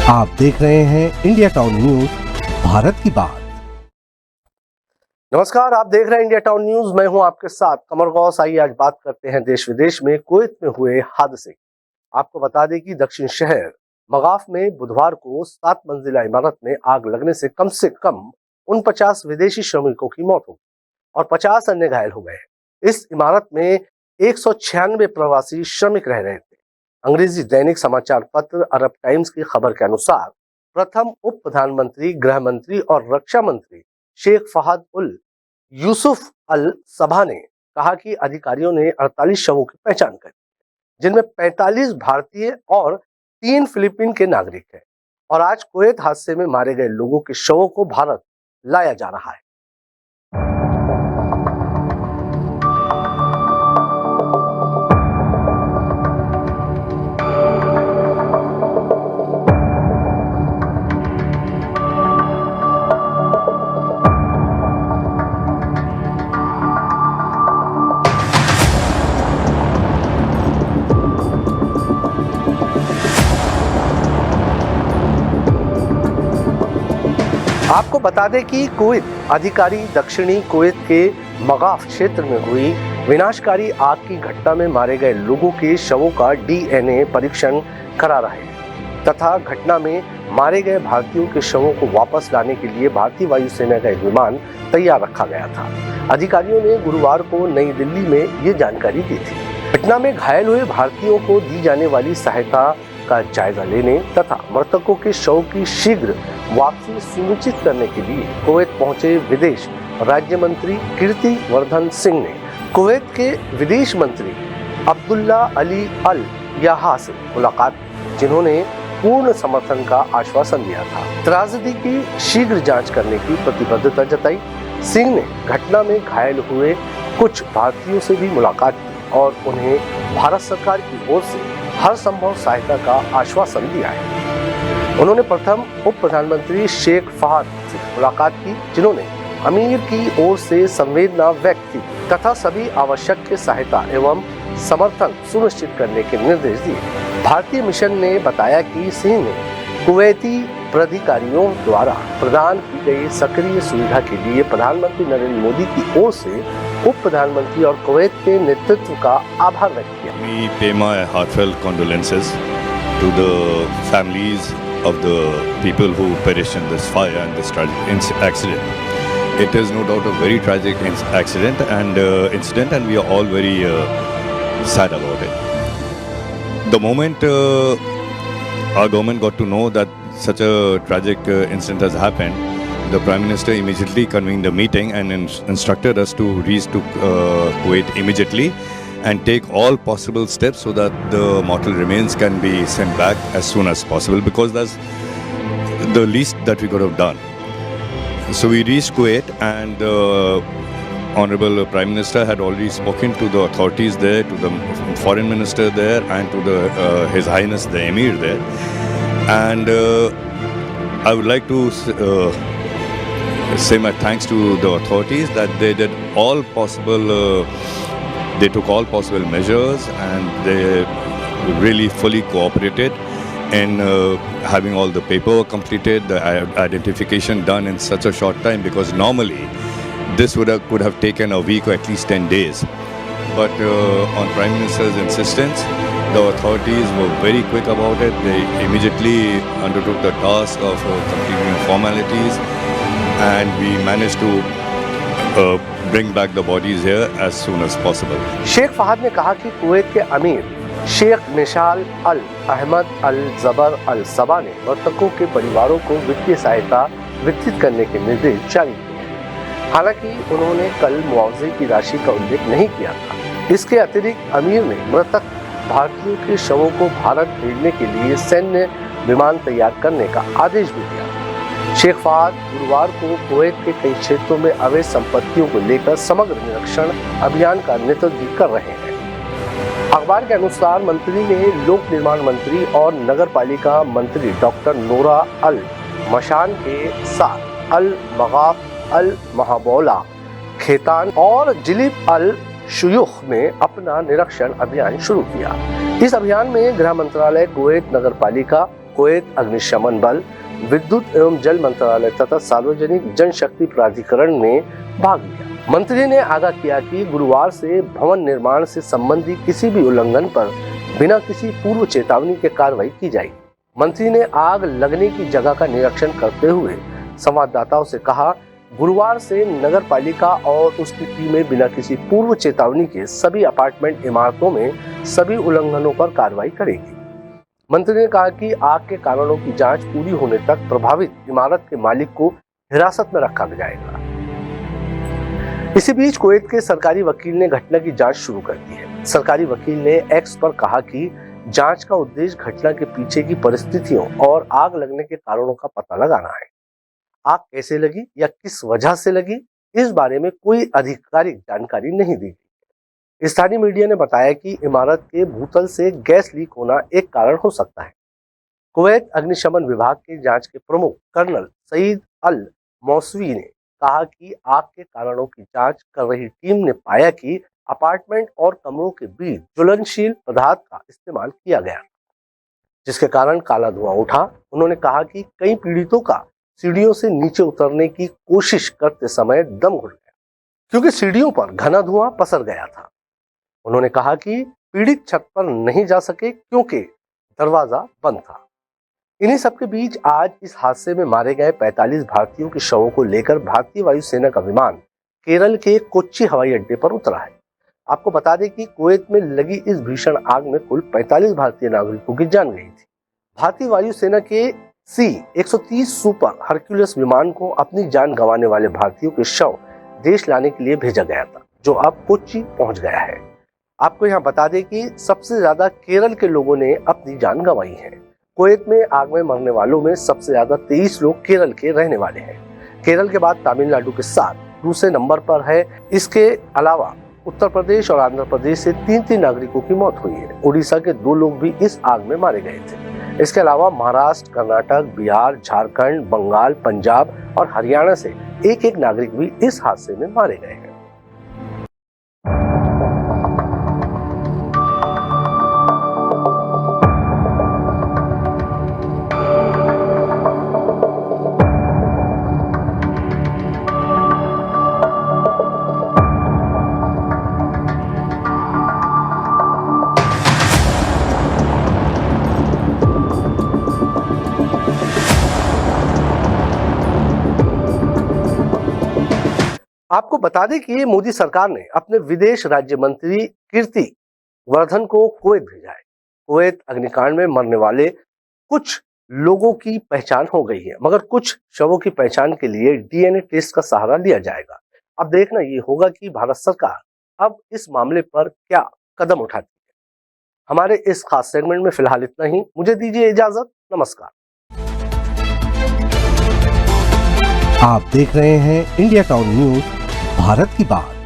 आप देख रहे हैं इंडिया टाउन न्यूज, भारत की बात। नमस्कार, आप देख रहे हैं इंडिया टाउन न्यूज। मैं हूं आपके साथ कमर गौस। आइए आज बात करते हैं देश विदेश में कुवैत में हुए हादसे। आपको बता दें कि दक्षिण शहर मगाफ में बुधवार को 7 मंजिला इमारत में आग लगने से कम 49 विदेशी श्रमिकों की मौत हो गई और 50 अन्य घायल हो गए। इस इमारत में 196 प्रवासी श्रमिक रह रहे थे। अंग्रेजी दैनिक समाचार पत्र अरब टाइम्स की खबर के अनुसार प्रथम उप प्रधानमंत्री, गृह मंत्री और रक्षा मंत्री शेख फहद उल यूसुफ अल सबा ने कहा कि अधिकारियों ने 48 शवों की पहचान करी, जिनमें 45 भारतीय और 3 फिलीपीन के नागरिक हैं और आज कुवैत हादसे में मारे गए लोगों के शवों को भारत लाया जा रहा है। आपको बता दें कि कुवैत अधिकारी दक्षिणी कुवैत के मगाफ क्षेत्र में हुई विनाशकारी आग की घटना में मारे गए लोगों के शवों का डीएनए परीक्षण करा रहे हैं तथा घटना में मारे गए भारतीयों के शवों को वापस लाने के लिए भारतीय वायुसेना का एक विमान तैयार रखा गया था। अधिकारियों ने गुरुवार को नई दिल्ली में ये जानकारी दी थी। घटना में घायल हुए भारतीयों को दी जाने वाली सहायता का जायजा लेने तथा मृतकों के शव की शीघ्र वापसी सुनिश्चित करने के लिए कुवैत पहुंचे विदेश राज्य मंत्री कीर्ति वर्धन सिंह ने कुवैत के विदेश मंत्री अब्दुल्ला अली अल याहा से मुलाकात की, जिन्होंने पूर्ण समर्थन का आश्वासन दिया था। त्रासदी की शीघ्र जांच करने की प्रतिबद्धता जताई। सिंह ने घटना में घायल हुए कुछ भारतीयों से भी मुलाकात की और उन्हें भारत सरकार की ओर से हर संभव सहायता का आश्वासन दिया है। उन्होंने प्रथम उप प्रधानमंत्री शेख फहद से मुलाकात की, जिन्होंने अमीर की ओर से संवेदना व्यक्त की तथा सभी आवश्यक सहायता एवं समर्थन सुनिश्चित करने के निर्देश दिए। भारतीय मिशन ने बताया कि सिंह ने कुवैती प्राधिकारियों द्वारा प्रदान की गई सक्रिय सुविधा के लिए प्रधानमंत्री नरेंद्र मोदी की ओर से उप प्रधानमंत्री और कुवैत के नेतृत्व का आभार व्यक्त किया। We pay my heartfelt condolences to the families of the people who perished in this fire and this tragic accident. It is no doubt a very tragic accident and incident, and we are all very sad about it. The moment our government got to know that such a tragic incident has happened, the Prime Minister immediately convened a meeting and instructed us to reach to Kuwait immediately and take all possible steps so that the mortal remains can be sent back as soon as possible, because that's the least that we could have done. So we reached Kuwait, and the Honorable Prime Minister had already spoken to the authorities there, to the Foreign Minister there, and to the His Highness the Emir there. And I would like to say my thanks to the authorities that they did all possible. They took all possible measures and they really fully cooperated in having all the paperwork completed, the identification done in such a short time, because normally this could have taken a week or at least 10 days. But on Prime Minister's insistence, the authorities were very quick about it. They immediately undertook the task of completing formalities, and we managed to bring back the bodies here as soon as possible. Sheikh Fahad ने कहा कि Kuwait के अमीर शेख निशाल अल अहमद अल जबर अल सबा ने मृतकों के परिवारों को वित्तीय सहायता वितरित करने के निर्देश जारी किए हैं। हालांकि उन्होंने कल मुआवजे की राशि का उल्लेख नहीं किया था। इसके अतिरिक्त अमीर ने मृतक भारतीयों के शवों को भारत भेजने के लिए सैन्य विमान तैयार करने का आदेश भी दिया। शेख फहद गुरुवार को कुवैत के कई क्षेत्रों में अवैध संपत्तियों को लेकर समग्र निरीक्षण अभियान का नेतृत्व कर रहे हैं। अखबार के अनुसार मंत्री ने लोक निर्माण मंत्री और नगर पालिका मंत्री डॉक्टर नोरा अल मशान के साथ अल मगाफ, अल महाबौला, खेतान और जिलिब अल शुयूख में अपना निरीक्षण अभियान शुरू किया। इस अभियान में गृह मंत्रालय, कुवैत नगर पालिका कुवैत अग्निशमन बल, विद्युत एवं जल मंत्रालय तथा सार्वजनिक जनशक्ति प्राधिकरण ने भाग लिया। मंत्री ने आगाह किया कि गुरुवार से भवन निर्माण से संबंधित किसी भी उल्लंघन पर बिना किसी पूर्व चेतावनी के कार्रवाई की जाएगी। मंत्री ने आग लगने की जगह का निरीक्षण करते हुए संवाददाताओं से कहा, गुरुवार से नगर पालिका और उसकी टीमें बिना किसी पूर्व चेतावनी के सभी अपार्टमेंट इमारतों में सभी उल्लंघनों पर कार्रवाई करेगी। मंत्री ने कहा कि आग के कारणों की जांच पूरी होने तक प्रभावित इमारत के मालिक को हिरासत में रखा जाएगा। इसी बीच कुवैत के सरकारी वकील ने घटना की जांच शुरू कर दी है। सरकारी वकील ने एक्स पर कहा कि जांच का उद्देश्य घटना के पीछे की परिस्थितियों और आग लगने के कारणों का पता लगाना है। आग कैसे लगी या किस वजह से लगी, इस बारे में कोई आधिकारिक जानकारी नहीं दी गई। स्थानीय मीडिया ने बताया कि इमारत के भूतल से गैस लीक होना एक कारण हो सकता है। कुवैत अग्निशमन विभाग के जांच के प्रमुख कर्नल सईद अल मौसवी ने कहा कि आग के कारणों की जांच कर रही टीम ने पाया कि अपार्टमेंट और कमरों के बीच ज्वलनशील पदार्थ का इस्तेमाल किया गया, जिसके कारण काला धुआं उठा। उन्होंने कहा कि कई पीड़ितों का सीढ़ियों से नीचे उतरने की कोशिश करते समय दम घुट गया, क्योंकि सीढ़ियों पर घना धुआं पसर गया था। उन्होंने कहा कि पीड़ित छत पर नहीं जा सके क्योंकि दरवाजा बंद था। इन्हीं सबके बीच आज इस हादसे में मारे गए 45 भारतीयों के शवों को लेकर भारतीय वायुसेना का विमान केरल के कोच्चि हवाई अड्डे पर उतरा है। आपको बता दें कि कुवैत में लगी इस भीषण आग में कुल 45 भारतीय नागरिकों की जान गई थी। भारतीय वायुसेना के C-130 सुपर हरक्यूलिस विमान को अपनी जान गंवाने वाले भारतीयों के शव देश लाने के लिए भेजा गया था, जो अब कोच्चि पहुंच गया है। आपको यहाँ बता दें कि सबसे ज्यादा केरल के लोगों ने अपनी जान गंवाई है। कुवैत में आग में मरने वालों में सबसे ज्यादा 23 लोग केरल के रहने वाले हैं। केरल के बाद तमिलनाडु के साथ दूसरे नंबर पर है। इसके अलावा उत्तर प्रदेश और आंध्र प्रदेश से 3 नागरिकों की मौत हुई है। उड़ीसा के 2 लोग भी इस आग में मारे गए थे। इसके अलावा महाराष्ट्र, कर्नाटक, बिहार, झारखंड, बंगाल, पंजाब और हरियाणा से एक नागरिक भी इस हादसे में मारे गए हैं। आपको बता दें कि मोदी सरकार ने अपने विदेश राज्य मंत्री कीर्ति वर्धन को कुवैत भेजा है। कुवैत अग्निकांड में मरने वाले कुछ लोगों की पहचान हो गई है, मगर कुछ शवों की पहचान के लिए DNA टेस्ट का सहारा लिया जाएगा। अब देखना ये होगा कि भारत सरकार अब इस मामले पर क्या कदम उठाती है। हमारे इस खास सेगमेंट में फिलहाल इतना ही। मुझे दीजिए इजाजत। नमस्कार। आप देख रहे हैं इंडिया टाउन न्यूज, भारत की बात।